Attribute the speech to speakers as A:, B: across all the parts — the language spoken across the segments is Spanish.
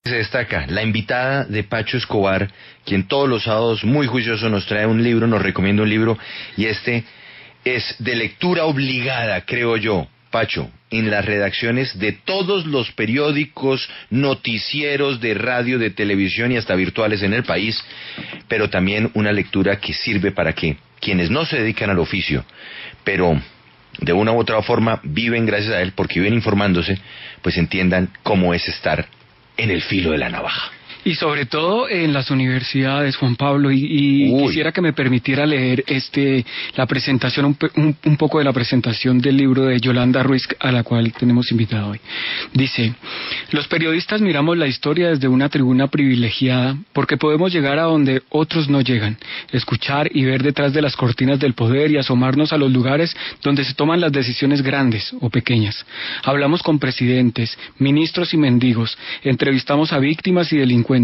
A: Se destaca la invitada de Pacho Escobar, quien todos los sábados muy juicioso nos trae un libro, nos recomienda un libro, y este es de lectura obligada, creo yo, Pacho, en las redacciones de todos los periódicos, noticieros de radio, de televisión y hasta virtuales en el país, pero también una lectura que sirve para que quienes no se dedican al oficio, pero de una u otra forma viven gracias a él, porque viven informándose, pues entiendan cómo es estar en el filo de la navaja.
B: Y sobre todo en las universidades, Juan Pablo, y quisiera que me permitiera leer la presentación, un poco de la presentación del libro de Yolanda Ruiz, a la cual tenemos invitada hoy. Dice: los periodistas miramos la historia desde una tribuna privilegiada porque podemos llegar a donde otros no llegan, escuchar y ver detrás de las cortinas del poder y asomarnos a los lugares donde se toman las decisiones grandes o pequeñas. Hablamos con presidentes, ministros y mendigos, entrevistamos a víctimas y delincuentes.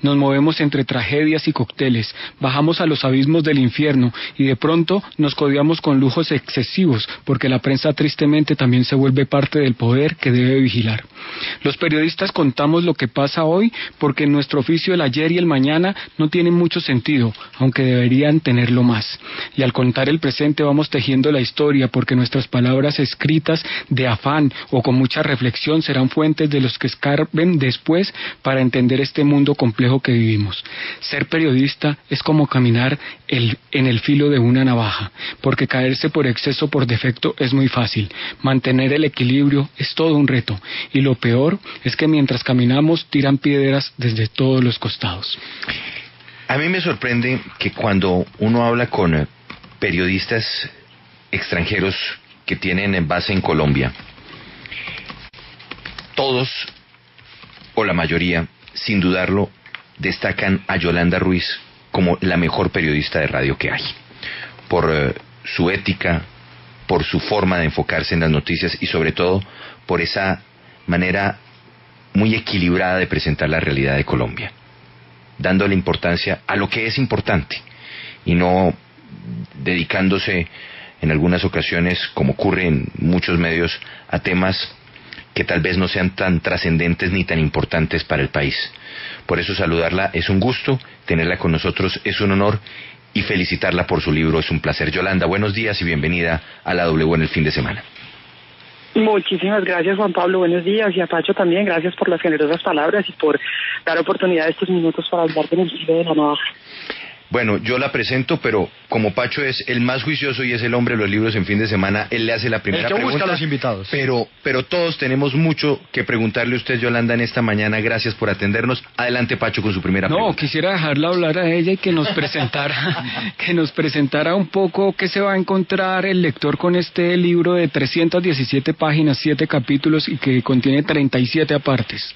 B: Nos movemos entre tragedias y cócteles, bajamos a los abismos del infierno y de pronto nos codeamos con lujos excesivos, porque la prensa tristemente también se vuelve parte del poder que debe vigilar. Los periodistas contamos lo que pasa hoy porque en nuestro oficio el ayer y el mañana no tienen mucho sentido, aunque deberían tenerlo más. Y al contar el presente vamos tejiendo la historia, porque nuestras palabras escritas de afán o con mucha reflexión serán fuentes de los que escarben después para entender este mundo complejo que vivimos. Ser periodista es como caminar en el filo de una navaja, porque caerse por exceso o por defecto es muy fácil. Mantener el equilibrio es todo un reto, y lo peor es que mientras caminamos tiran piedras desde todos los costados.
A: A mí me sorprende que cuando uno habla con periodistas extranjeros que tienen base en Colombia, todos o la mayoría, sin dudarlo, destacan a Yolanda Ruiz como la mejor periodista de radio que hay, por su ética, por su forma de enfocarse en las noticias y sobre todo por esa manera muy equilibrada de presentar la realidad de Colombia, dándole importancia a lo que es importante y no dedicándose en algunas ocasiones, como ocurre en muchos medios, a temas que tal vez no sean tan trascendentes ni tan importantes para el país. Por eso saludarla es un gusto, tenerla con nosotros es un honor, y felicitarla por su libro es un placer. Yolanda, buenos días y bienvenida a la W en el fin de semana.
C: Muchísimas gracias, Juan Pablo, buenos días, y a Pacho también, gracias por las generosas palabras y por dar oportunidad de estos minutos para hablar del filo de la navaja.
A: Bueno, yo la presento, pero como Pacho es el más juicioso y es el hombre de los libros en fin de semana, él le hace la primera pregunta.
D: Busca a los invitados.
A: Pero todos tenemos mucho que preguntarle a usted, Yolanda, en esta mañana. Gracias por atendernos. Adelante, Pacho, con su primera pregunta.
B: No, quisiera dejarla hablar a ella y que nos presentara un poco qué se va a encontrar el lector con este libro de 317 páginas, 7 capítulos y que contiene 37 apartes.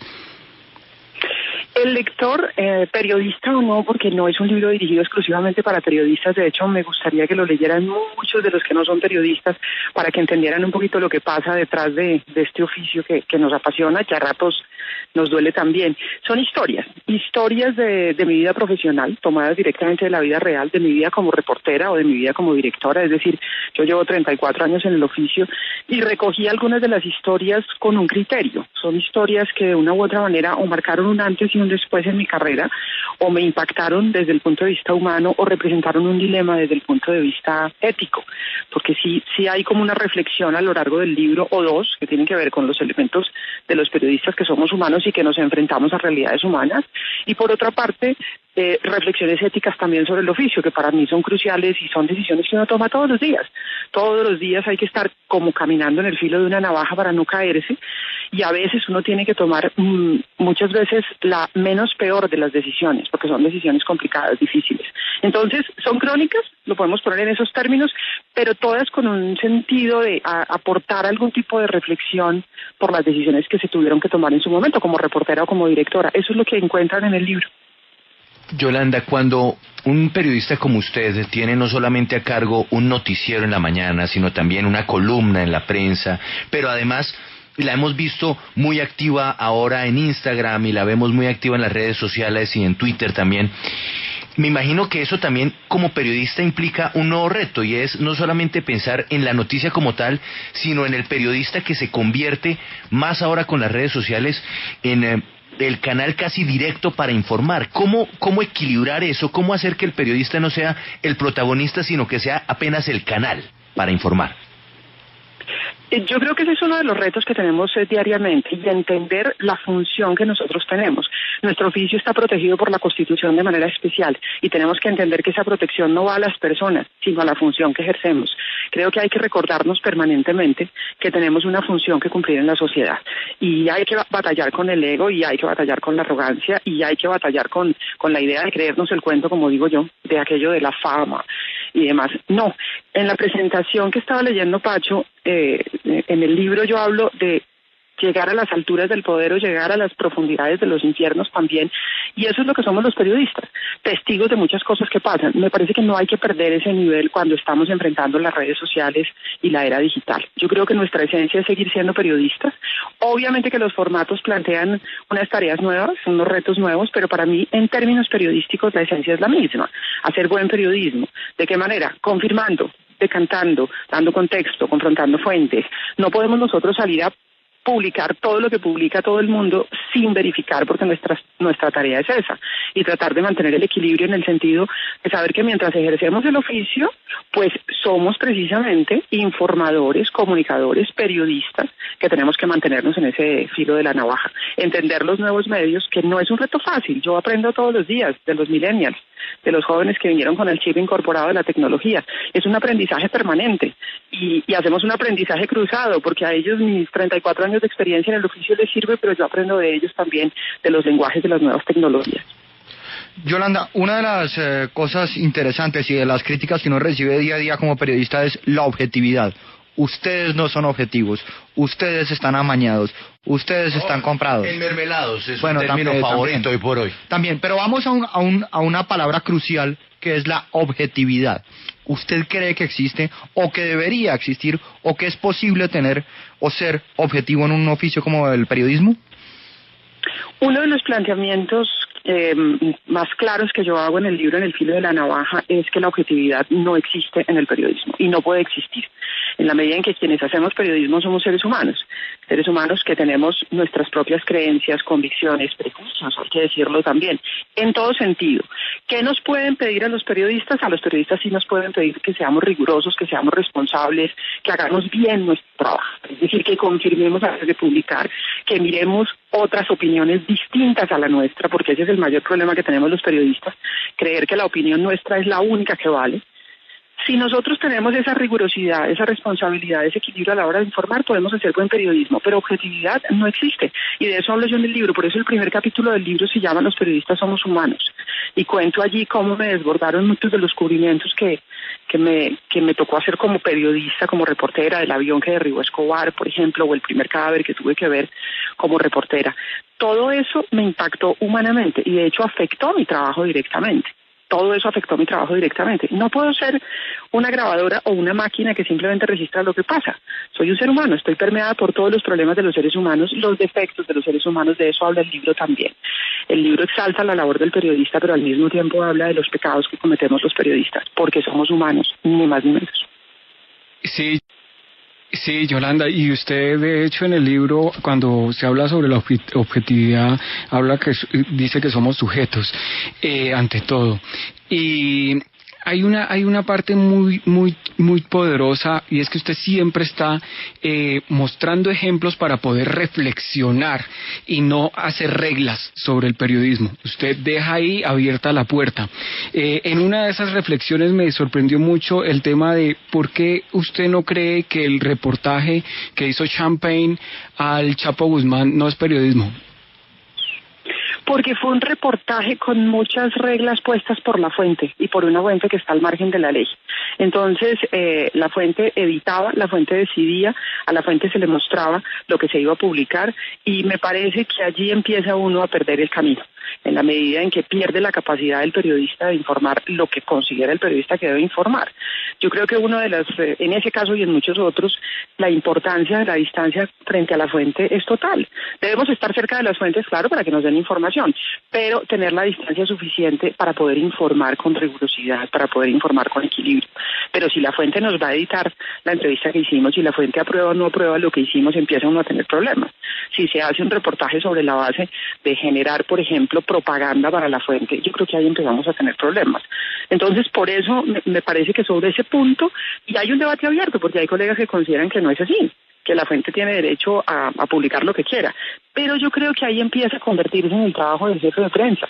C: El lector, periodista o no, porque no es un libro dirigido exclusivamente para periodistas. De hecho, me gustaría que lo leyeran muchos de los que no son periodistas, para que entendieran un poquito lo que pasa detrás de este oficio que nos apasiona, que a ratos nos duele también. Son historias de mi vida profesional, tomadas directamente de la vida real, de mi vida como reportera o de mi vida como directora. Es decir, yo llevo 34 años en el oficio y recogí algunas de las historias con un criterio. Son historias que de una u otra manera o marcaron un antes y un después en mi carrera, o me impactaron desde el punto de vista humano, o representaron un dilema desde el punto de vista ético, porque sí hay como una reflexión a lo largo del libro, o dos, que tienen que ver con los elementos de los periodistas que somos humanos y que nos enfrentamos a realidades humanas, y por otra parte, reflexiones éticas también sobre el oficio, que para mí son cruciales y son decisiones que uno toma todos los días. Todos los días hay que estar como caminando en el filo de una navaja para no caerse, y a veces uno tiene que tomar muchas veces la menos peor de las decisiones, porque son decisiones complicadas, difíciles. Entonces, son crónicas, lo podemos poner en esos términos, pero todas con un sentido de aportar algún tipo de reflexión por las decisiones que se tuvieron que tomar en su momento, como reportera o como directora. Eso es lo que encuentran en el libro.
A: Yolanda, cuando un periodista como usted tiene no solamente a cargo un noticiero en la mañana, sino también una columna en la prensa, pero además la hemos visto muy activa ahora en Instagram y la vemos muy activa en las redes sociales y en Twitter también, me imagino que eso también como periodista implica un nuevo reto, y es no solamente pensar en la noticia como tal, sino en el periodista que se convierte, más ahora con las redes sociales, en el canal casi directo para informar. ¿Cómo equilibrar eso? ¿Cómo hacer que el periodista no sea el protagonista, sino que sea apenas el canal para informar?
C: Yo creo que ese es uno de los retos que tenemos diariamente, y entender la función que nosotros tenemos. Nuestro oficio está protegido por la Constitución de manera especial, y tenemos que entender que esa protección no va a las personas, sino a la función que ejercemos. Creo que hay que recordarnos permanentemente que tenemos una función que cumplir en la sociedad, y hay que batallar con el ego, y hay que batallar con la arrogancia, y hay que batallar con la idea de creernos el cuento, como digo yo, de aquello de la fama y demás. No, en la presentación que estaba leyendo Pacho, en el libro yo hablo de llegar a las alturas del poder o llegar a las profundidades de los infiernos también, y eso es lo que somos los periodistas, testigos de muchas cosas que pasan. Me parece que no hay que perder ese nivel cuando estamos enfrentando las redes sociales y la era digital. Yo creo que nuestra esencia es seguir siendo periodistas. Obviamente que los formatos plantean unas tareas nuevas, unos retos nuevos, pero para mí, en términos periodísticos, la esencia es la misma: hacer buen periodismo. ¿De qué manera? Confirmando, decantando, dando contexto, confrontando fuentes. No podemos nosotros salir a publicar todo lo que publica todo el mundo sin verificar, porque nuestra tarea es esa, y tratar de mantener el equilibrio en el sentido de saber que mientras ejercemos el oficio, pues somos precisamente informadores, comunicadores, periodistas, que tenemos que mantenernos en ese filo de la navaja, entender los nuevos medios, que no es un reto fácil. Yo aprendo todos los días de los millennials, de los jóvenes que vinieron con el chip incorporado de la tecnología. Es un aprendizaje permanente, y hacemos un aprendizaje cruzado, porque a ellos mis 34 años de experiencia en el oficio les sirve, pero yo aprendo de ellos también, de los lenguajes de las nuevas tecnologías.
D: Yolanda, una de las cosas interesantes y de las críticas que uno recibe día a día como periodista es la objetividad. Ustedes no son objetivos, ustedes están amañados, ustedes están comprados.
A: Enmermelados, es un término favorito hoy por hoy.
D: También, pero vamos a una palabra crucial, que es la objetividad. ¿Usted cree que existe, o que debería existir, o que es posible tener o ser objetivo en un oficio como el periodismo?
C: Uno de los planteamientos más claros que yo hago en el libro, en el filo de la navaja, es que la objetividad no existe en el periodismo y no puede existir, en la medida en que quienes hacemos periodismo somos seres humanos que tenemos nuestras propias creencias, convicciones, prejuicios, hay que decirlo también, en todo sentido. ¿Qué nos pueden pedir a los periodistas? A los periodistas sí nos pueden pedir que seamos rigurosos, que seamos responsables, que hagamos bien nuestro trabajo, es decir, que confirmemos antes de publicar, que miremos otras opiniones distintas a la nuestra, porque ese es el mayor problema que tenemos los periodistas, creer que la opinión nuestra es la única que vale. Si nosotros tenemos esa rigurosidad, esa responsabilidad, ese equilibrio a la hora de informar, podemos hacer buen periodismo, pero objetividad no existe, y de eso hablo yo en el libro. Por eso el primer capítulo del libro se llama Los periodistas somos humanos, y cuento allí cómo me desbordaron muchos de los cubrimientos que me tocó hacer como periodista, como reportera, del avión que derribó Escobar, por ejemplo, o el primer cadáver que tuve que ver como reportera. Todo eso me impactó humanamente, y de hecho afectó mi trabajo directamente. Todo eso afectó mi trabajo directamente. No puedo ser una grabadora o una máquina que simplemente registra lo que pasa. Soy un ser humano, estoy permeada por todos los problemas de los seres humanos, los defectos de los seres humanos, de eso habla el libro también. El libro exalta la labor del periodista, pero al mismo tiempo habla de los pecados que cometemos los periodistas, porque somos humanos, ni más ni menos.
B: Sí, Yolanda, y usted de hecho en el libro, cuando se habla sobre la objetividad, dice que somos sujetos ante todo, y hay una parte muy poderosa, y es que usted siempre está mostrando ejemplos para poder reflexionar y no hacer reglas sobre el periodismo. Usted deja ahí abierta la puerta. En una de esas reflexiones me sorprendió mucho el tema de por qué usted no cree que el reportaje que hizo Champagne al Chapo Guzmán no es periodismo.
C: Porque fue un reportaje con muchas reglas puestas por la fuente, y por una fuente que está al margen de la ley. Entonces, la fuente editaba, la fuente decidía, a la fuente se le mostraba lo que se iba a publicar, y me parece que allí empieza uno a perder el camino. en la medida en que pierde la capacidad del periodista de informar lo que considera el periodista que debe informar. Yo creo que en ese caso y en muchos otros, la importancia de la distancia frente a la fuente es total. Debemos estar cerca de las fuentes, claro, para que nos den información, pero tener la distancia suficiente para poder informar con rigurosidad, para poder informar con equilibrio. Pero si la fuente nos va a editar la entrevista que hicimos, si la fuente aprueba o no aprueba lo que hicimos, empieza uno a tener problemas. Si se hace un reportaje sobre la base de generar, por ejemplo, propaganda para la fuente, yo creo que ahí empezamos a tener problemas. Entonces, por eso me parece que sobre ese punto, y hay un debate abierto, porque hay colegas que consideran que no es así, que la fuente tiene derecho a publicar lo que quiera, pero yo creo que ahí empieza a convertirse en el trabajo del jefe de prensa.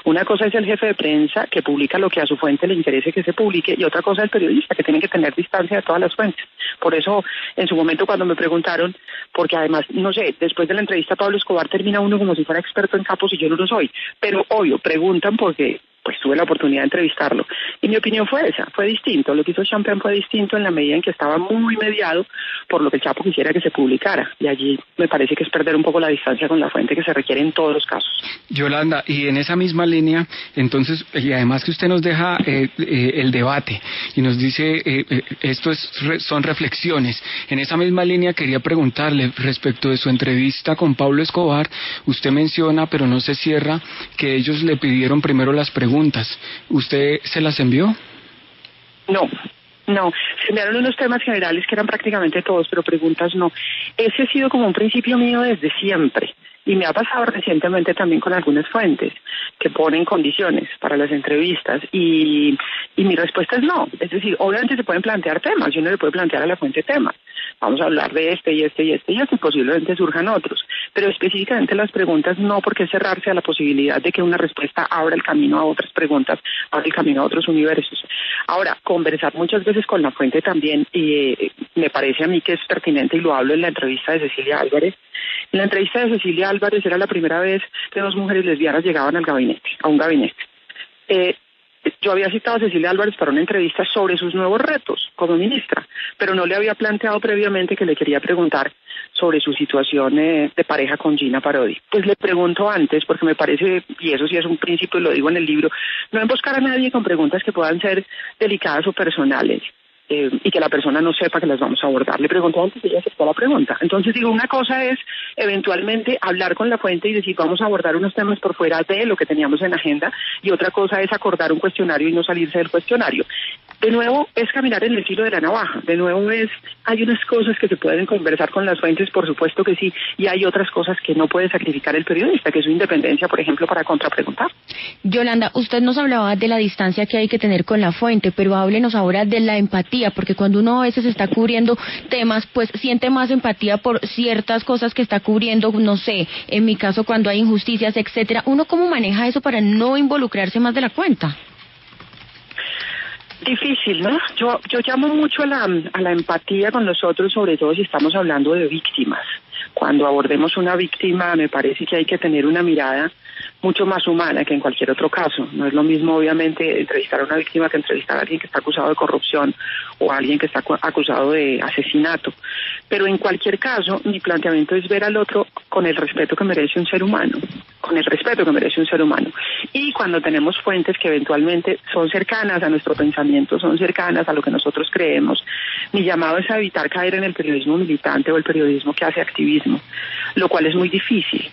C: Una cosa es el jefe de prensa que publica lo que a su fuente le interese que se publique, y otra cosa es el periodista, que tiene que tener distancia de todas las fuentes. Por eso, en su momento cuando me preguntaron, porque además, no sé, después de la entrevista a Pablo Escobar termina uno como si fuera experto en capos y yo no lo soy, pero obvio, preguntan porque pues tuve la oportunidad de entrevistarlo. Y mi opinión fue esa, fue distinto. Lo que hizo Champagne fue distinto en la medida en que estaba muy mediado por lo que el Chapo quisiera que se publicara. Y allí me parece que es perder un poco la distancia con la fuente que se requiere en todos los casos.
B: Yolanda, y en esa misma línea, entonces, y además que usted nos deja el debate y nos dice, son reflexiones. En esa misma línea quería preguntarle respecto de su entrevista con Pablo Escobar. Usted menciona, pero no se cierra, que ellos le pidieron primero las preguntas. ¿Usted se las envió?
C: No, se enviaron unos temas generales que eran prácticamente todos, pero preguntas no. Ese ha sido como un principio mío desde siempre. Y me ha pasado recientemente también con algunas fuentes que ponen condiciones para las entrevistas y mi respuesta es no. Es decir, obviamente se pueden plantear temas, y uno le puede plantear a la fuente temas. Vamos a hablar de este y posiblemente surjan otros. Pero específicamente las preguntas no, porque cerrarse a la posibilidad de que una respuesta abra el camino a otras preguntas, abra el camino a otros universos. Ahora, conversar muchas veces con la fuente también, me parece a mí que es pertinente, y lo hablo en la entrevista de Cecilia Álvarez. En la entrevista de Cecilia Álvarez era la primera vez que 2 mujeres lesbianas llegaban a un gabinete. Yo había citado a Cecilia Álvarez para una entrevista sobre sus nuevos retos como ministra, pero no le había planteado previamente que le quería preguntar sobre su situación de pareja con Gina Parodi. Pues le pregunto antes, porque me parece, y eso sí es un principio y lo digo en el libro, no emboscar a nadie con preguntas que puedan ser delicadas o personales. Y que la persona no sepa que las vamos a abordar. Le preguntó antes y ella aceptó la pregunta. Entonces digo, una cosa es eventualmente hablar con la fuente y decir vamos a abordar unos temas por fuera de lo que teníamos en agenda, y otra cosa es acordar un cuestionario y no salirse del cuestionario. De nuevo es caminar en el filo de la navaja. De nuevo hay unas cosas que se pueden conversar con las fuentes, por supuesto que sí, y hay otras cosas que no puede sacrificar el periodista, que es su independencia, por ejemplo, para contrapreguntar.
E: Yolanda, usted nos hablaba de la distancia que hay que tener con la fuente, pero háblenos ahora de la empatía, porque cuando uno a veces está cubriendo temas, pues siente más empatía por ciertas cosas que está cubriendo, no sé, en mi caso cuando hay injusticias, etcétera. ¿Uno cómo maneja eso para no involucrarse más de la cuenta?
C: Difícil, ¿no? Yo llamo mucho a la empatía con los otros, sobre todo si estamos hablando de víctimas. Cuando abordemos una víctima, me parece que hay que tener una mirada mucho más humana que en cualquier otro caso. No es lo mismo, obviamente, entrevistar a una víctima que entrevistar a alguien que está acusado de corrupción o a alguien que está acusado de asesinato. Pero en cualquier caso, mi planteamiento es ver al otro con el respeto que merece un ser humano, Y cuando tenemos fuentes que eventualmente son cercanas a nuestro pensamiento, son cercanas a lo que nosotros creemos, mi llamado es a evitar caer en el periodismo militante o el periodismo que hace activismo, lo cual es muy difícil,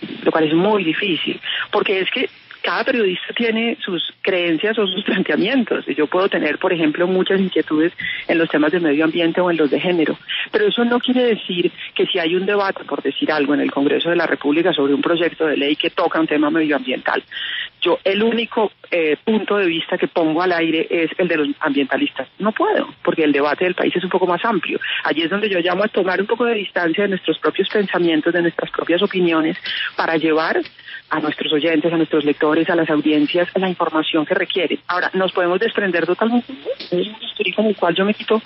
C: porque es que cada periodista tiene sus creencias o sus planteamientos. Yo puedo tener, por ejemplo, muchas inquietudes en los temas de medio ambiente o en los de género, pero eso no quiere decir que si hay un debate, por decir algo, en el Congreso de la República sobre un proyecto de ley que toca un tema medioambiental, yo el único punto de vista que pongo al aire es el de los ambientalistas. No puedo, porque el debate del país es un poco más amplio. Allí es donde yo llamo a tomar un poco de distancia de nuestros propios pensamientos, de nuestras propias opiniones, para llevar a nuestros oyentes, a nuestros lectores, a las audiencias, la información que requieren. Ahora, nos podemos desprender totalmente de un histórico en el cual yo me quito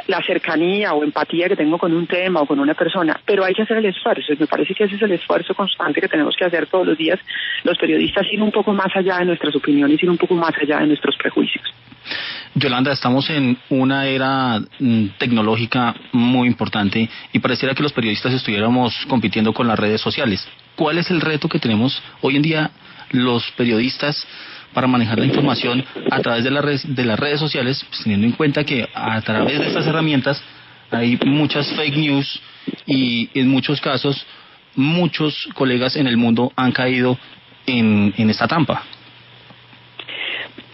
C: la cercanía o empatía que tengo con un tema o con una persona, pero hay que hacer el esfuerzo, y me parece que ese es el esfuerzo constante que tenemos que hacer todos los días los periodistas, ir un poco más allá de nuestras opiniones, ir un poco más allá de nuestros prejuicios.
F: Yolanda, estamos en una era tecnológica muy importante y pareciera que los periodistas estuviéramos compitiendo con las redes sociales. ¿cuál es el reto que tenemos hoy en día los periodistas para manejar la información a través de las redes sociales, pues, teniendo en cuenta que a través de estas herramientas hay muchas fake news y en muchos casos muchos colegas en el mundo han caído en esta trampa?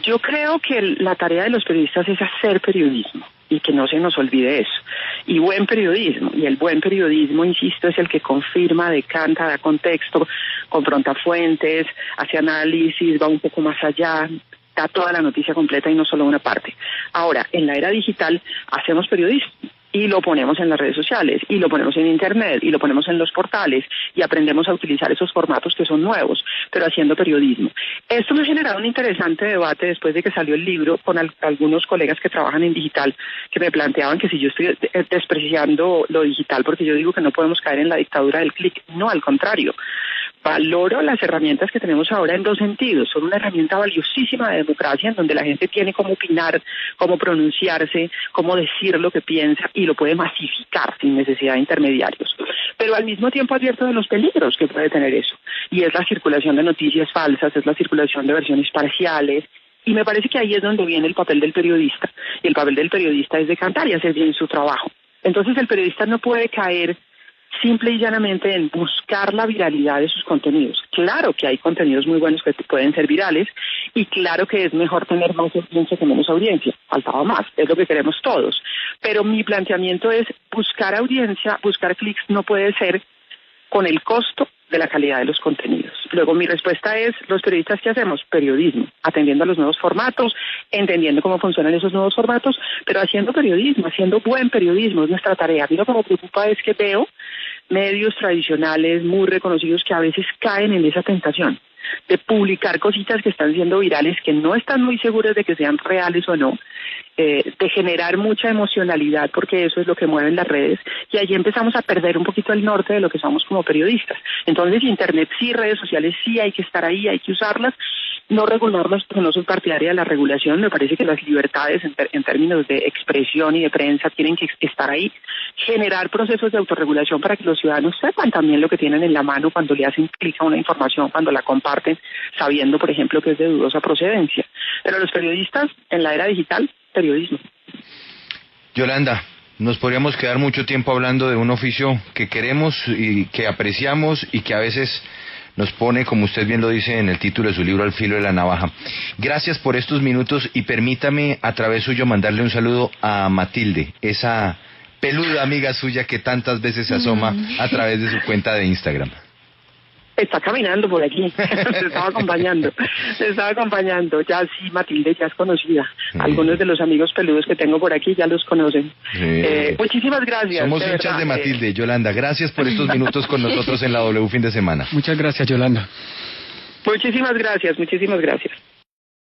C: Yo creo que la tarea de los periodistas es hacer periodismo y que no se nos olvide eso. Y buen periodismo, y el buen periodismo, insisto, es el que confirma, decanta, da contexto, confronta fuentes, hace análisis, va un poco más allá, da toda la noticia completa y no solo una parte. Ahora, en la era digital hacemos periodismo y lo ponemos en las redes sociales, y lo ponemos en internet, y lo ponemos en los portales, y aprendemos a utilizar esos formatos que son nuevos, pero haciendo periodismo. Esto me ha generado un interesante debate después de que salió el libro con algunos colegas que trabajan en digital, que me planteaban que si yo estoy despreciando lo digital, porque yo digo que no podemos caer en la dictadura del clic. No, al contrario. Valoro las herramientas que tenemos ahora en dos sentidos. Son una herramienta valiosísima de democracia en donde la gente tiene cómo opinar, cómo pronunciarse, cómo decir lo que piensa y lo puede masificar sin necesidad de intermediarios. Pero al mismo tiempo advierto de los peligros que puede tener eso. Y es la circulación de noticias falsas, es la circulación de versiones parciales. Y me parece que ahí es donde viene el papel del periodista. Y el papel del periodista es decantar y hacer bien su trabajo. Entonces el periodista no puede caer simple y llanamente en buscar la viralidad de sus contenidos. Claro que hay contenidos muy buenos que pueden ser virales y claro que es mejor tener más audiencia que menos audiencia. Faltaba más, es lo que queremos todos. Pero mi planteamiento es buscar audiencia, buscar clics no puede ser con el costo de la calidad de los contenidos. Luego mi respuesta es, los periodistas, ¿qué hacemos? Periodismo, atendiendo a los nuevos formatos, entendiendo cómo funcionan esos nuevos formatos, pero haciendo periodismo, haciendo buen periodismo, es nuestra tarea. A mí lo que me preocupa es que veo medios tradicionales muy reconocidos que a veces caen en esa tentación de publicar cositas que están siendo virales, que no están muy seguros de que sean reales o no, de generar mucha emocionalidad, porque eso es lo que mueven las redes, y allí empezamos a perder un poquito el norte de lo que somos como periodistas. Entonces, internet sí, redes sociales sí, hay que estar ahí, hay que usarlas, no regularlas, porque no soy partidaria de la regulación. Me parece que las libertades en términos de expresión y de prensa tienen que estar ahí, generar procesos de autorregulación para que los ciudadanos sepan también lo que tienen en la mano cuando le hacen clic a una información, cuando la comparten, sabiendo, por ejemplo, que es de dudosa procedencia. Pero los periodistas, en la era digital, periodismo.
A: Yolanda, nos podríamos quedar mucho tiempo hablando de un oficio que queremos y que apreciamos y que a veces nos pone, como usted bien lo dice en el título de su libro, al filo de la navaja. Gracias por estos minutos y permítame a través suyo mandarle un saludo a Matilde, esa peluda amiga suya que tantas veces se asoma a través de su cuenta de Instagram.
C: Está caminando por aquí, se estaba acompañando. Ya sí, Matilde ya es conocida. Algunos de los amigos peludos que tengo por aquí ya los conocen. Muchísimas gracias.
A: Somos hinchas de Matilde. Yolanda, gracias por estos minutos con nosotros en la W Fin de Semana.
B: Muchas gracias, Yolanda.
C: Muchísimas gracias.